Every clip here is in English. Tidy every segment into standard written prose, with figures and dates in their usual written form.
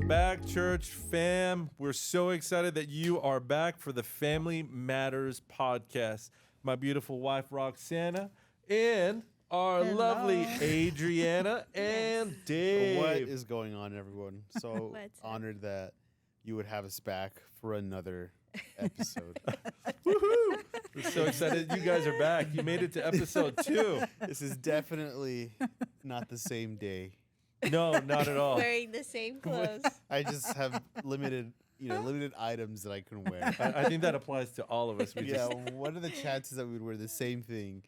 Welcome back, church fam. We're so excited that you are back for the Family Matters podcast. My beautiful wife, Roxana, and our lovely Adriana and Dave. What is going on, everyone? So What's up? honored that you would have us back for another episode. Woohoo! We're so excited you guys are back. You made it to episode 2. This is definitely not the same day. No, not at all. Wearing the same clothes. I just have limited items that I can wear. I think that applies to all of us. We Yeah, just, what are the chances that we'd wear the same thing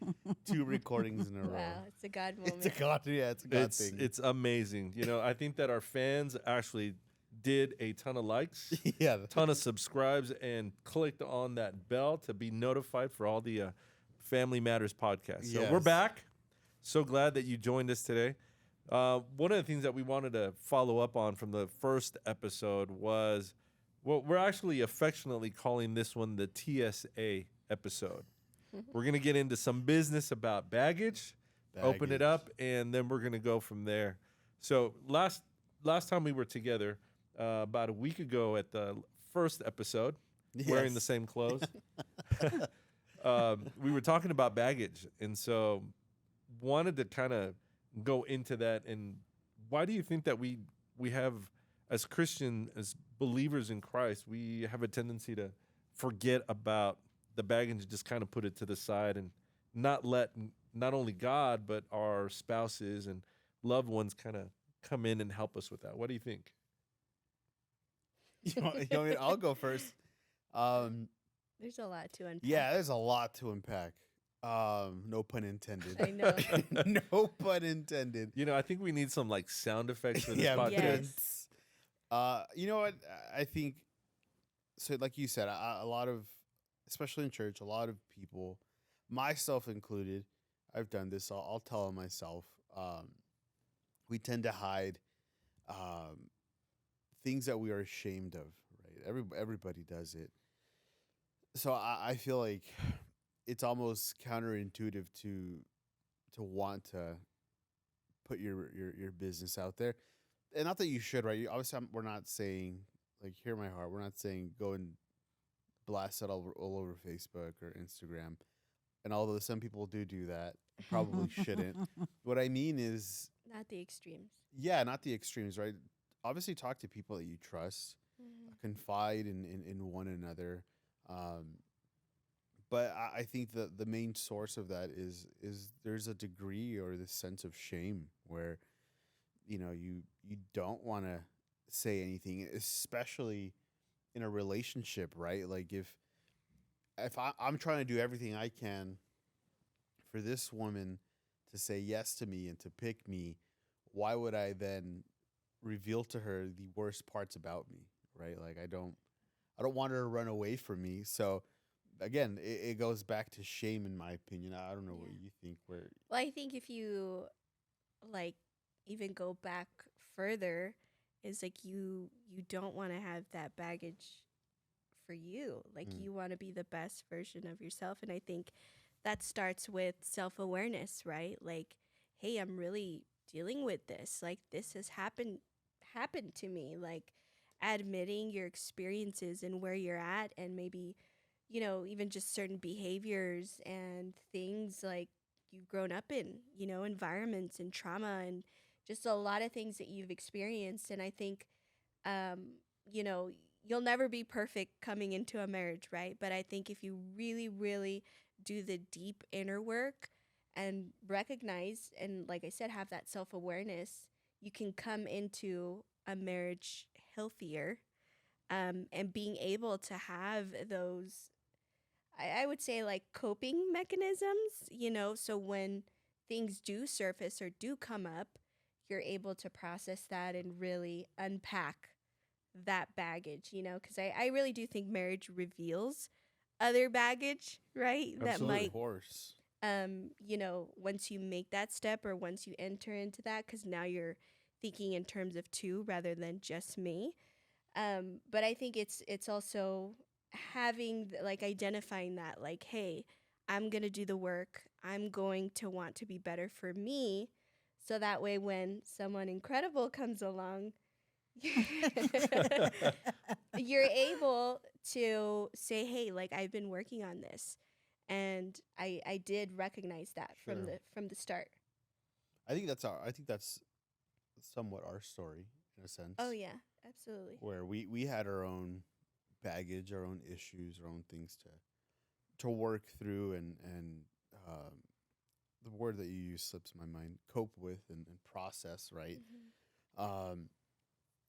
2 recordings in a row? Wow, it's a God moment. It's a God thing. it's amazing. You know, I think that our fans actually did a ton of likes, Yeah, ton of subscribes, and clicked on that bell to be notified for all the Family Matters podcasts. So we're Yes. back. So glad that you joined us today. One of the things that we wanted to follow up on from the first episode was what we're actually affectionately calling this one the TSA episode. We're going to get into some business about baggage, open it Baggage. up, and then we're going to go from there. So last time we were together, about a week ago at the first episode, wearing the Yes. same clothes, we were talking about baggage. And so wanted to kind of go into that. And why do you think that we have, as Christian, as believers in Christ, we have a tendency to forget about the baggage and just kind of put it to the side and not let not only God, but our spouses and loved ones kind of come in and help us with that? What do you think? You want me- I'll go first. There's a lot to unpack. Yeah, there's a lot to unpack. No pun intended. I know. No pun intended. You know, I think we need some like sound effects for this Yeah, podcast. Yes. You know what? I think so. Like you said, a lot of, especially in church, a lot of people, myself included, I've done this. I'll tell on myself. We tend to hide things that we are ashamed of. Right? Everybody does it. So I feel like it's almost counterintuitive to want to put your business out there, and not that you should, right? Obviously, we're not saying, like, hear my heart. We're not saying go and blast it all over Facebook or Instagram. And although some people do that, probably shouldn't. What I mean is, Not the extremes. yeah, not the extremes, right? Obviously, talk to people that you trust, confide in one another. But I think the main source of that is there's a degree or this sense of shame where, you don't want to say anything, especially in a relationship, right? Like if I'm trying to do everything I can for this woman to say yes to me and to pick me, why would I then reveal to her the worst parts about me, right? Like I don't want her to run away from me. So again, it goes back to shame, in my opinion. I don't know what Yeah. you think. Where Well, I think if you like even go back further, is like you don't want to have that baggage for you. Like Mm. you want to be the best version of yourself, and I think that starts with self-awareness, right? Like, hey, I'm really dealing with this. Like this has happened to me. Like admitting your experiences and where you're at, and maybe even just certain behaviors and things like you've grown up in, environments and trauma and just a lot of things that you've experienced. And I think, you'll never be perfect coming into a marriage, right? But I think if you really, really do the deep inner work and recognize, and like I said, have that self-awareness, you can come into a marriage healthier, and being able to have those, I would say, like coping mechanisms, so when things do surface or do come up, you're able to process that and really unpack that baggage, because I really do think marriage reveals other baggage, right? That Absolutely. of might, course, once you make that step or once you enter into that, because now you're thinking in terms of two rather than just me. But I think it's also having like identifying that, like, hey, I'm going to do the work. I'm going to want to be better for me. So that way when someone incredible comes along, you're able to say, hey, like I've been working on this, and I did recognize that Sure. from the start. I think that's somewhat our story in a sense. Oh yeah, absolutely. Where we had our own baggage, our own issues, our own things to work through, and um, the word that you use slips my mind, cope with and process, right? Mhm.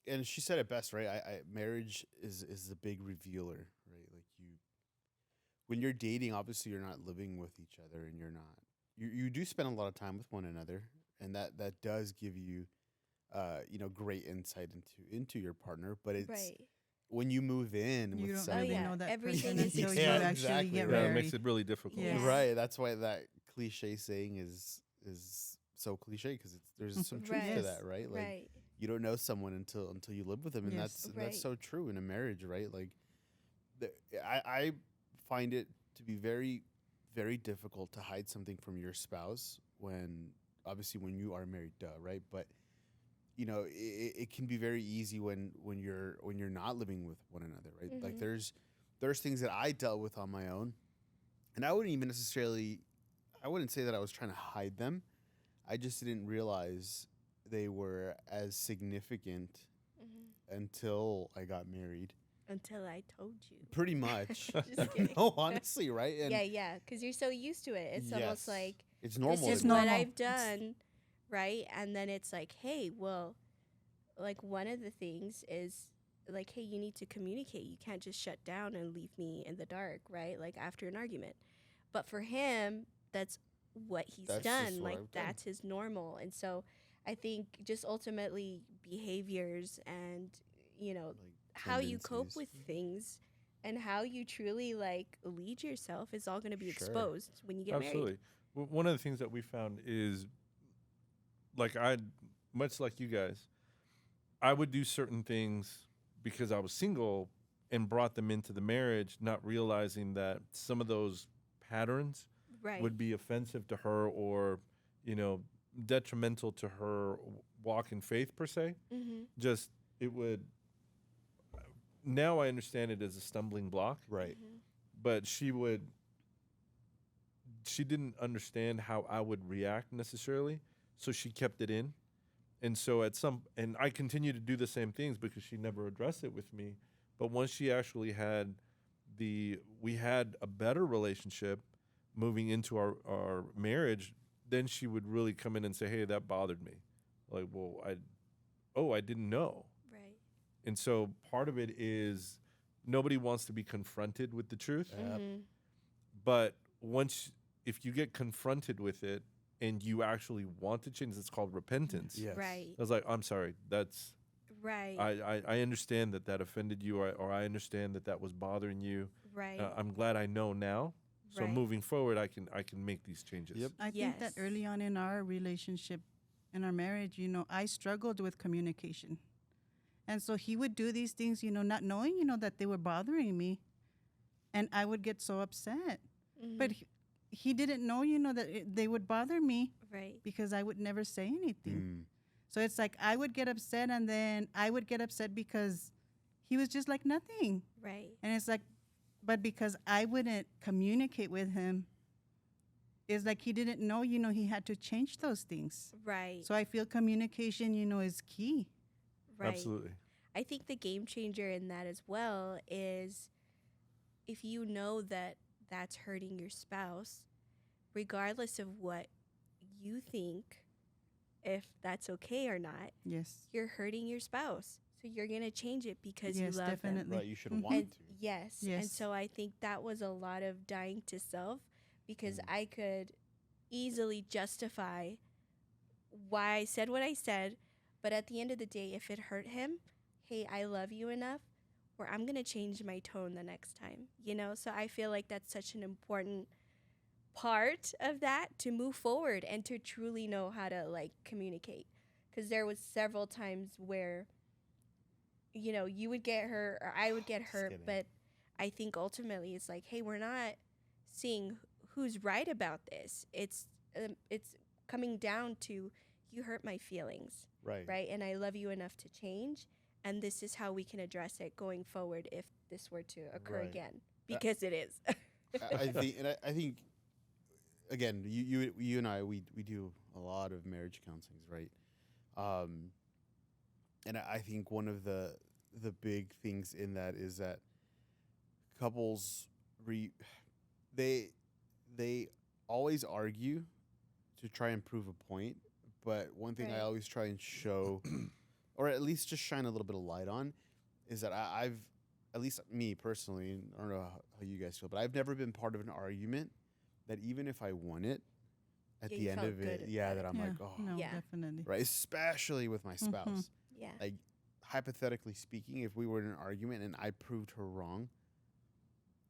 And she said it best, right? Marriage is the big revealer, right? Like when you're dating, obviously you're not living with each other, and you do spend a lot of time with one another, and that does give you great insight into your partner. But it's Right. when you move in You with don't someone, really yeah, know that everything person is until you Yeah, actually exactly, get right. Yeah, it married. makes it really difficult. Yeah. right? That's why that cliche saying is so cliche, because there's some truth to Right. that, right? Like Right. you don't know someone until you live with them, and Yes. that's Right. so true in a marriage, right? Like I find it to be very, very difficult to hide something from your spouse when obviously when you are married, right? But it can be very easy when you're not living with one another, right? Like Mhm. there's things that I dealt with on my own, and I wouldn't say that I was trying to hide them. I just didn't realize they were as significant Mhm. until I got married. Until I told you. Pretty much. Just kidding. No, honestly, right? And Yeah, because you're so used to it. It's almost yes, like it's normal. this is It's to me. what normal. I've done, right? And then it's like, hey, well, like one of the things is like, hey, you need to communicate. You can't just shut down and leave me in the dark, right? Like after an argument. But for him, that's what he's That's done. just what Like I've done. that's his normal. And so I think just ultimately behaviors and, Like how you cope tendencies. with things and how you truly like lead yourself is all going to be Sure. exposed when you get Absolutely. One of the things that we found is, like much like you guys, I would do certain things because I was single and brought them into the marriage, not realizing that some of those patterns married. Right. would be offensive to her or, detrimental to her walk in faith per se. Mm-hmm. Just it would. Now I understand it as a stumbling block, Right. but she didn't understand how I would react necessarily, so she kept it in. And so and I continue to do the same things because she never addressed it with me. But once she actually we had a better relationship moving into our marriage, then she would really come in and say, hey, that bothered me. Like, well, I didn't know. Right. And so part of it is nobody wants to be confronted with the truth. Yep. Mm-hmm. But if you get confronted with it and you actually want to change, it's called repentance. Yes. Right. I was like, I'm sorry. Right. I understand that offended you, or I understand that was bothering you. right. I'm glad I know now. So Right. moving forward, I can make these changes. Yep. I think that Yes. early on in our relationship, in our marriage, I struggled with communication. And so he would do these things, not knowing, that they were bothering me. And I would get so upset. Mhm. But he didn't know, that they would bother me right. because I would never say anything. Mm. So it's like I would get upset, and then I would get upset because he was just like nothing. Right. And it's like, but because I wouldn't communicate with him, it's like he didn't know, he had to change those things. Right. So I feel communication, is key. right. Absolutely. I think the game changer in that as well is if you know that that's hurting your spouse, regardless of what you think, if that's okay or not, Yes. you're hurting your spouse. So you're going to change it because Yes, you love them. definitely. Right. You should Mhm. want And to. yes. And Yes. so I think that was a lot of dying to self because Mm. I could easily justify why I said what I said. But at the end of the day, if it hurt him, hey, I love you enough where I'm going to change my tone the next time, So I feel like that's such an important part of that to move forward and to truly know how to like communicate. Because there was several times where you would get hurt or I would get Just hurt, kidding. but I think ultimately it's like, hey, we're not seeing who's right about this. It's coming down to you hurt my feelings, Right. right? And I love you enough to change, and this is how we can address it going forward if this were to occur Right. again, because it is. I think again, you and I, we do a lot of marriage counselings, right? And I think one of the big things in that is that couples they always argue to try and prove a point, but one thing I Right. always try and show, or at least just shine a little bit of light on, is that I've, at least me personally, and I don't know how you guys feel, but I've never been part of an argument that even if I won it, at Yeah, the you end felt of good it, yeah, about that it. I'm Yeah, like, oh, no, Yeah. definitely. right, especially with my spouse. Yeah. Like, hypothetically speaking, if we were in an argument and I proved her wrong,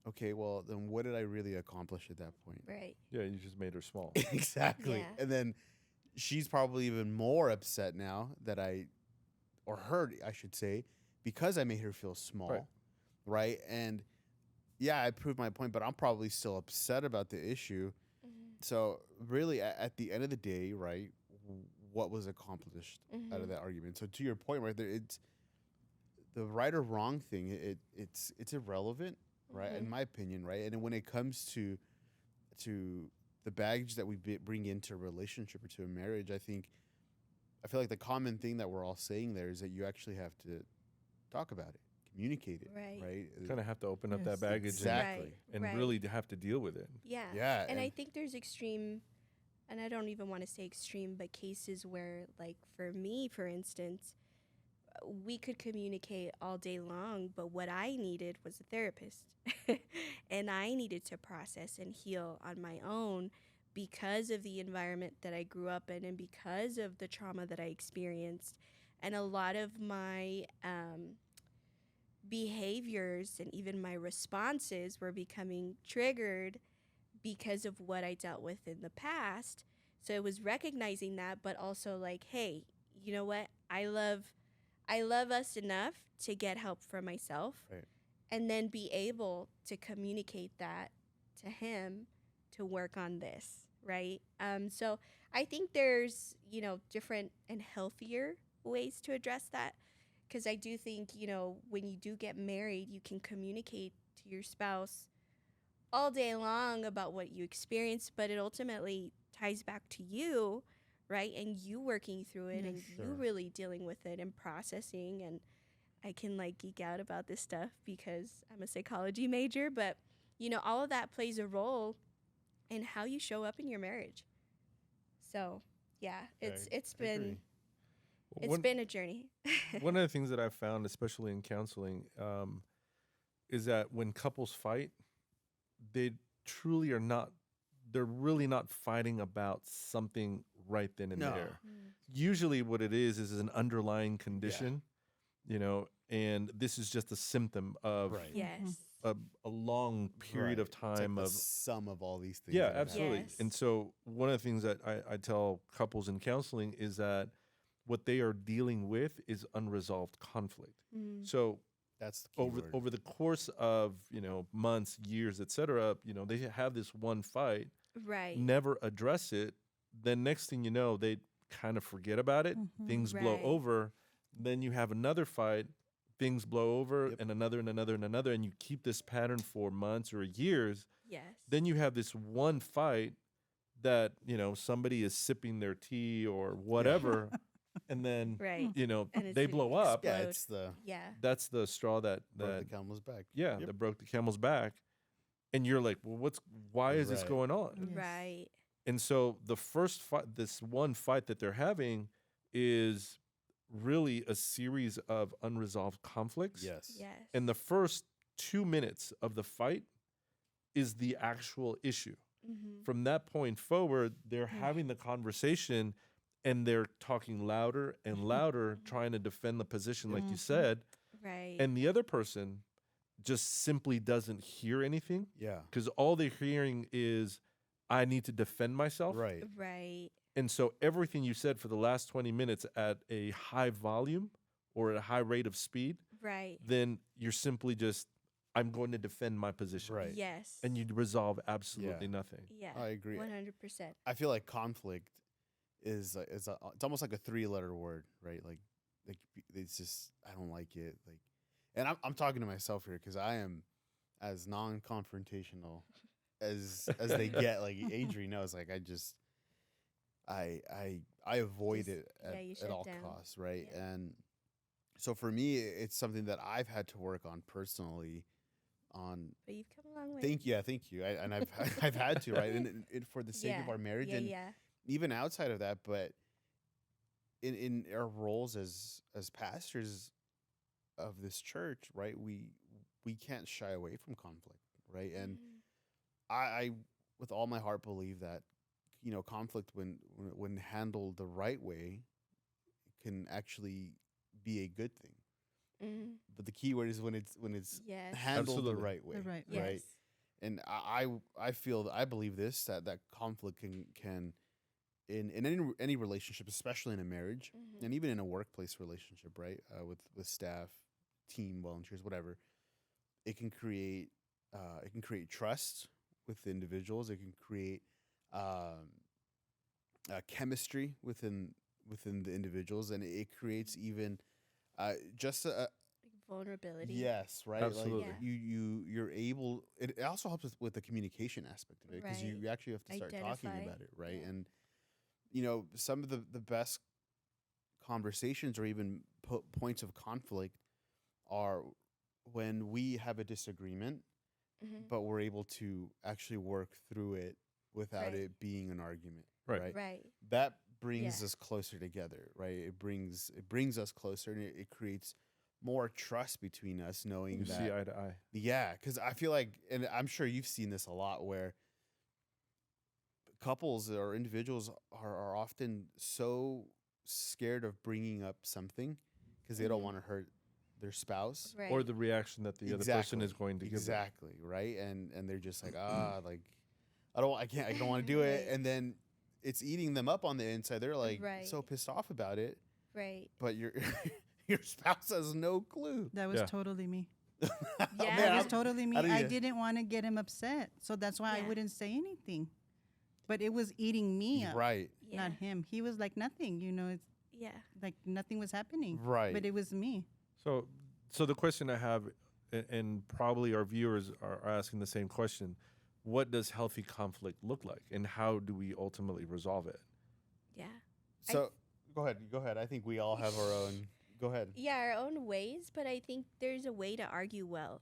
okay, well, then what did I really accomplish at that point? Right. Yeah, you just made her small. Exactly. Yeah. And then she's probably even more upset now that or her, I should say, because I made her feel small. Right. And yeah, I proved my point, but I'm probably still upset about the issue. So really, at the end of the day, right, what was accomplished out of that argument? So to your point, right there, it's the right or wrong thing. It's irrelevant, right? In my opinion, right. And then when it comes to the baggage that we bring into a relationship or to a marriage, I feel like the common thing that we're all saying there is that you actually have to talk about it, communicate it, Right. right? Kind of have to open up Yes. that baggage Exactly. and Right. really have to deal with it. Yeah. Yeah, And I and- think there's extreme, and I don't even want to say extreme, but cases where, like for me, for instance, we could communicate all day long, but what I needed was a therapist. And I needed to process and heal on my own because of the environment that I grew up in and because of the trauma that I experienced. And a lot of my behaviors and even my responses were becoming triggered because of what I dealt with in the past. So it was recognizing that, but also like, hey, you know what? I love us enough to get help for myself, Right. and then be able to communicate that to him to work on this, right? So I think there's, different and healthier ways to address that, because I do think, when you do get married, you can communicate to your spouse all day long about what you experienced, but it ultimately ties back to you, right? And you working through it, Yeah, and sure. you really dealing with it and processing. And I can like geek out about this stuff because I'm a psychology major, but all of that plays a role in how you show up in your marriage. So yeah, it's I been agree. it's One- been a journey. One of the things that I've found, especially in counseling, is that when couples fight, they truly are not, they're really not fighting about something right then and No. there. Usually what it is an underlying condition, and this is just a symptom of Right. Yes. a long period of Right. It's like time the of sum of all these things. yeah, that have absolutely. happened. Yes. And so one of the things that I tell couples in counseling is that what they are dealing with is unresolved conflict. Mm. So That's the key word. over the course of months, years, etc., they have this one fight, Right. never address it. Then next thing you know, they kind of forget about it. Things blow Right. over. Then you have another fight. Things blow over, Yep. and another, and another, and another, and you keep this pattern for months or years. Yes. Then you have this one fight that somebody is sipping their tea or whatever, and then Right. And it's they gonna blow up. yeah, explode. it's the Yeah. That's the straw that broke the camel's back. yeah, Yep. that broke the camel's back. And you're like, well, why is this Right. going on? Yes. Right. And so the first fight, this one fight that they're having, is really a series of unresolved conflicts. Yes. Yes. And the first 2 minutes of the fight is the actual issue. Mm-hmm. From that point forward, they're having the conversation and they're talking louder and louder, trying to defend the position, like you said. Right. And the other person just simply doesn't hear anything Yeah. because all they're hearing is, I need to defend myself. Right. right. And so everything you said for the last 20 minutes at a high volume or at a high rate of speed, Right. then you're simply just, I'm going to defend my position. Right. Yes. And you resolve absolutely nothing. Yeah. I agree. 100%. I feel like conflict is it's almost like a 3-letter word, right? Like it's just I don't like it. Like, and I'm talking to myself here because I am as non-confrontational as they get. Like Adri knows, like I avoid Just- it yeah, you at shut all down. costs, right? Yeah. And so for me, it's something that I've had to work on personally. On But you've come a long way. thank you, and I've I've had to, right, and for the sake of Yeah, our marriage, yeah, and yeah. even outside of that, but in our roles as pastors of this church, right, we can't shy away from conflict, right, and Mhm. I with all my heart believe that conflict when handled the right way can actually be a good thing. Mhm. But the key word is when it's Yes. handled Absolutely. the right way, The right way. right? Yes. And I feel I believe this that conflict can in any relationship, especially in a marriage, Mhm. and even in a workplace relationship, right? With staff, team, volunteers, whatever, it can create trust with individuals. It can create um, chemistry within the individuals, and it creates even just a Like vulnerability. yes, right. Absolutely. Like Yeah. you're able. It also helps with the communication aspect of it because Right. you actually have to start talking Identify. about it, right? Yeah. And some of the best conversations or even points of conflict are when we have a disagreement, Mhm. but we're able to actually work through it without Right. it being an argument, Right. right? Right. That brings Yeah. us closer together, right? It brings us closer, and it creates more trust between us, knowing You that see eye to eye. yeah, because I feel like, and I'm sure you've seen this a lot, where couples or individuals are often so scared of bringing up something because they don't Mhm. want to hurt their spouse. Right. Or the reaction that the other person is going to give them. exactly right, and they're just like like I don't want to do it, Right. and then it's eating them up on the inside. They're like Right. so pissed off about it, Right. but your your spouse has no clue. That was Yeah. totally me. Yeah. Man, That was I'm- totally me. how do I you- didn't want to get him upset, so that's why I Yeah. wouldn't say anything. But it was eating me up, right, Yeah. not him. He was like nothing. It's Yeah. like nothing was happening. right. But it was me. So the question I have, and probably our viewers are asking the same question: what does healthy conflict look like, and how do we ultimately resolve it? Yeah. So go ahead. I think we all have our own. Go ahead. Yeah, our own ways, but I think there's a way to argue well,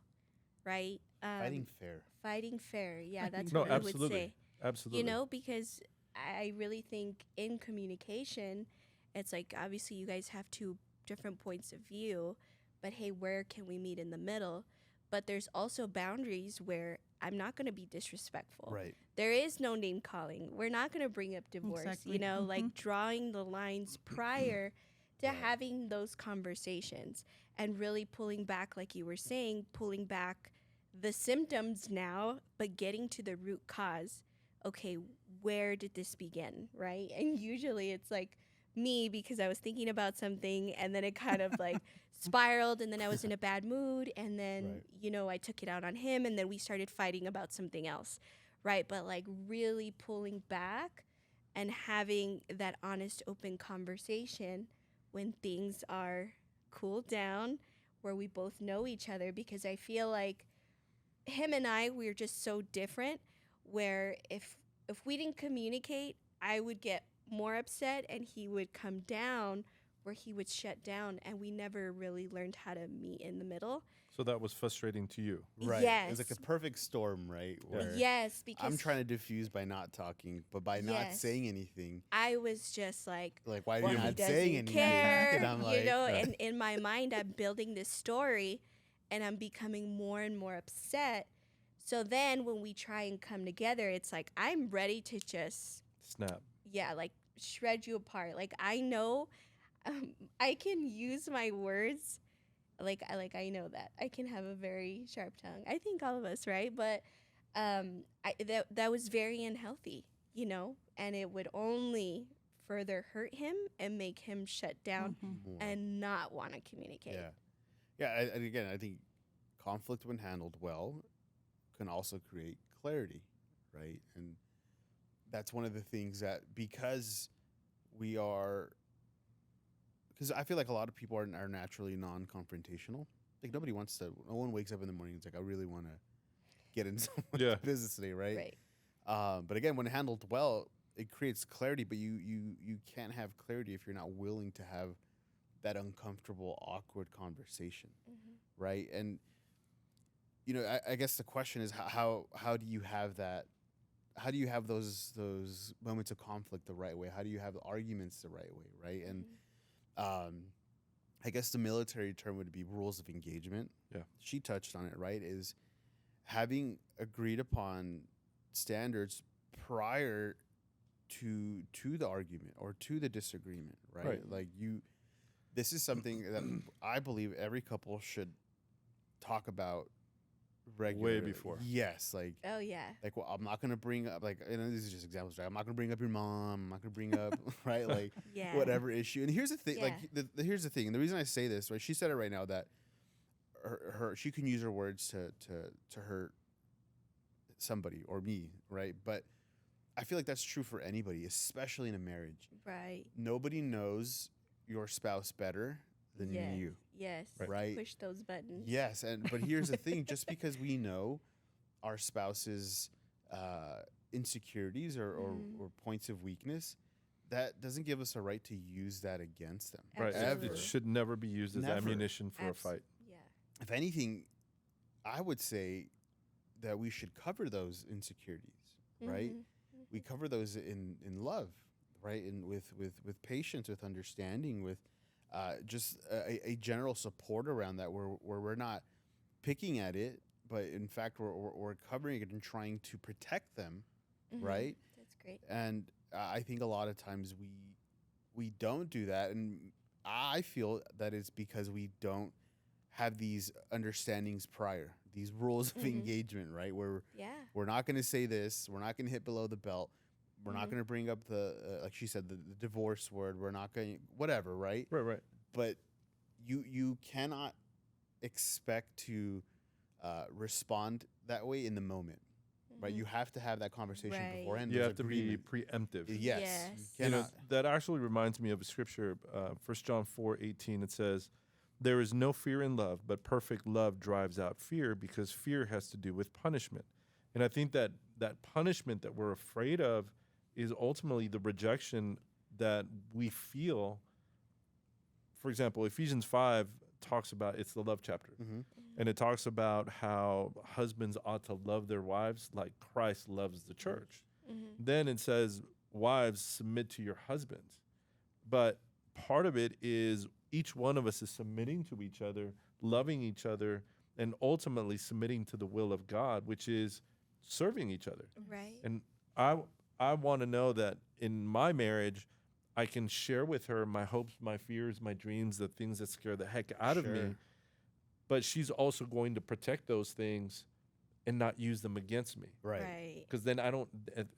right? Fighting fair. Fighting fair. Yeah, Fighting that's No, what I would absolutely. say. Absolutely. Because I really think in communication, it's like obviously you guys have two different points of view, but hey, where can we meet in the middle? But there's also boundaries where I'm not going to be disrespectful. Right. There is no name calling. We're not going to bring up divorce, Exactly. like drawing the lines prior to Right. having those conversations and really pulling back, like you were saying, pulling back the symptoms now, but getting to the root cause. Okay, where did this begin, right? And usually it's like me because I was thinking about something and then it kind of like spiraled and then I was in a bad mood and then, Right. I took it out on him and then we started fighting about something else, right? But like really pulling back and having that honest, open conversation when things are cooled down, where we both know each other, because I feel like him and I, we're just so different, where if we didn't communicate, I would get more upset and he would come down, where he would shut down, and we never really learned how to meet in the middle. So that was frustrating to you. Right. It's like Yes. the perfect storm, right? Where Yes, because I'm trying to diffuse by not talking, but by not Yes. saying anything, I was just like, like why are well, you he not doesn't saying anything? care, And I'm like, and in my mind, I'm building this story, and I'm becoming more and more upset. So then, when we try and come together, it's like I'm ready to just, Snap. like shred you apart. Like I know, I can use my words. I know that I can have a very sharp tongue. I think all of us, right? But that was very unhealthy, and it would only further hurt him and make him shut down Mhm. more. and not want to communicate. Yeah. And again, I think conflict, when handled well, can also create clarity, right? And that's one of the things that, because we are because I feel like a lot of people are naturally non-confrontational. Like nobody wants to. No one wakes up in the morning and it's like, I really want to get into someone's Yeah. business today, right? Right. But again, when handled well, it creates clarity. But you can't have clarity if you're not willing to have that uncomfortable, awkward conversation, Mm-hmm. right? And I guess the question is how do you have that? How do you have those moments of conflict the right way? How do you have the arguments the right way, right? And Mm-hmm. I guess the military term would be rules of engagement. Yeah. She touched on it, right? Is having agreed upon standards prior to the argument or to the disagreement, right? Right. Like this is something that I believe every couple should talk about regularly. before. Yes, like Oh yeah. well, I'm not gonna bring up these are just examples, right? I'm not gonna bring up your mom. I'm not gonna bring up right, like Yeah. whatever issue. And here's the thing, like Yeah. here's the thing. And the reason I say this, right? She said it right now that her she can use her words to hurt somebody or me, right? But I feel like that's true for anybody, especially in a marriage. Right. Nobody knows your spouse better than Yes. you. Yes. Right. Push those buttons. Yes, but here's the thing: just because we know our spouse's insecurities Mhm. or points of weakness, that doesn't give us a right to use that against them. Right. Absolutely. It should never be used as Never. ammunition for a fight. Yeah. If anything, I would say that we should cover those insecurities, right? Mhm. We cover those in love, right? And with patience, with understanding, with just a general support around that, where we're not picking at it, but in fact we're covering it and trying to protect them, Mhm. right? That's great. And I think a lot of times we don't do that, and I feel that it's because we don't have these understandings prior, these rules of Mhm. engagement, right? Where Yeah. we're not going to say this, we're not going to hit below the belt, we're not Mhm. going to bring up the like she said, the divorce word, we're not going whatever, right? Right. Right. But you cannot expect to respond that way in the moment, right? Mhm. You have to have that conversation Right. beforehand. You There's have to be agreement. preemptive. Yes. Yes. You You know, cannot. that actually reminds me of a scripture, 1 John 4:18. It says, "There is no fear in love, but perfect love drives out fear, because fear has to do with punishment." And I think that that punishment that we're afraid of is ultimately the rejection that we feel. For example, Ephesians 5 talks about, it's the love chapter, Mm-hmm. and it talks about how husbands ought to love their wives like Christ loves the church. Mhm. Then it says, wives, submit to your husbands. But part of it is each one of us is submitting to each other, loving each other, and ultimately submitting to the will of God, which is serving each other. Right. And I want to know that in my marriage, I can share with her my hopes, my fears, my dreams, the things that scare the heck out of me. Sure. But she's also going to protect those things and not use them against me. Right. Right. Because then I don't,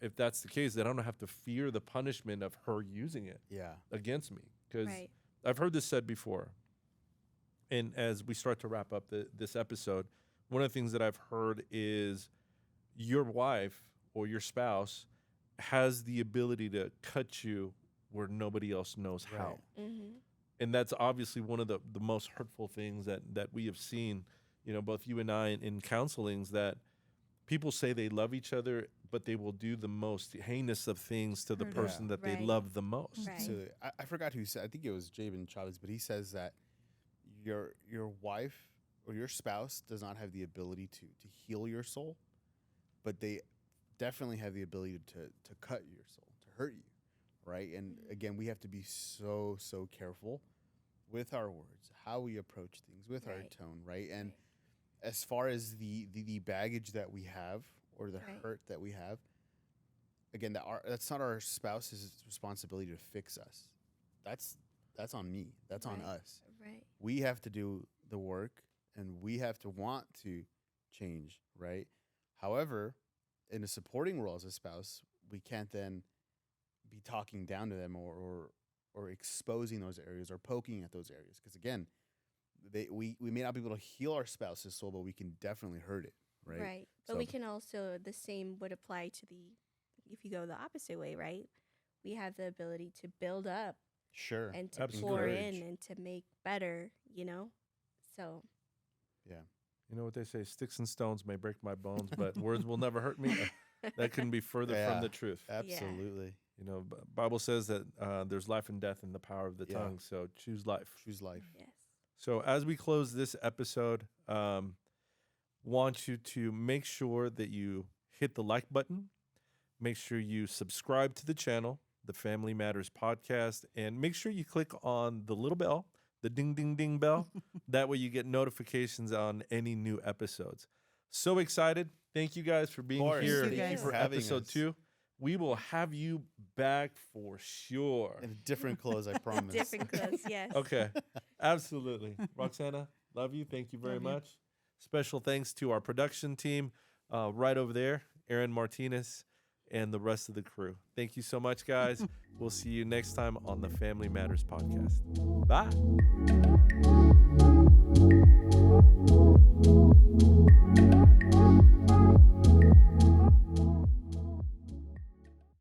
if that's the case, then I don't have to fear the punishment of her using it Yeah. against me. Because Right. I've heard this said before. And as we start to wrap up this episode, one of the things that I've heard is your wife or your spouse has the ability to cut you where nobody else knows how. Right. Mhm. And that's obviously one of the most hurtful things that we have seen, both you and I in counselings, that people say they love each other, but they will do the most heinous of things to the Hurt. person that they Right. love the most. Right. So I forgot who said. I think it was Jabin Chavez, but he says that your wife or your spouse does not have the ability to heal your soul, but they definitely have the ability to cut your soul, to hurt you, right? And again, we have to be so careful with our words, how we approach things, with our Right. tone, right? And Right. as far as the baggage that we have or the Right. hurt that we have, again, that's not our spouse's responsibility to fix us. That's on me. That's on Right. us. Right. We have to do the work and we have to want to change, right? However, in a supporting role as a spouse, we can't then be talking down to them or exposing those areas or poking at those areas, because again, we may not be able to heal our spouse's soul, but we can definitely hurt it, right? Right. But we So- can also, the same would apply to if you go the opposite way, right? We have the ability to build up Sure. and to Absolutely. pour Encourage. in and to make better, you know? So, You know what they say? Sticks and stones may break my bones, but words will never hurt me. That couldn't be further from Yeah. the truth. Absolutely. You know, Bible says that there's life and death in the power of the Yeah. tongue. So choose life. Choose life. yes. So as we close this episode, want you to make sure that you hit the like button. Make sure you subscribe to the channel, the Family Matters Podcast, and make sure you click on the little bell, the ding, ding, ding bell. That way you get notifications on any new episodes. So excited. Thank you guys for being course. here Thank you guys. for for having episode us. 2. We will have you back for sure. In a different clothes, I promise. Different clothes, yes. Okay, absolutely. Roxana, love you. Thank you very Love you. much. Special thanks to our production team right over there, Aaron Martinez, and the rest of the crew. Thank you so much, guys. We'll see you next time on the Family Matters Podcast. Bye.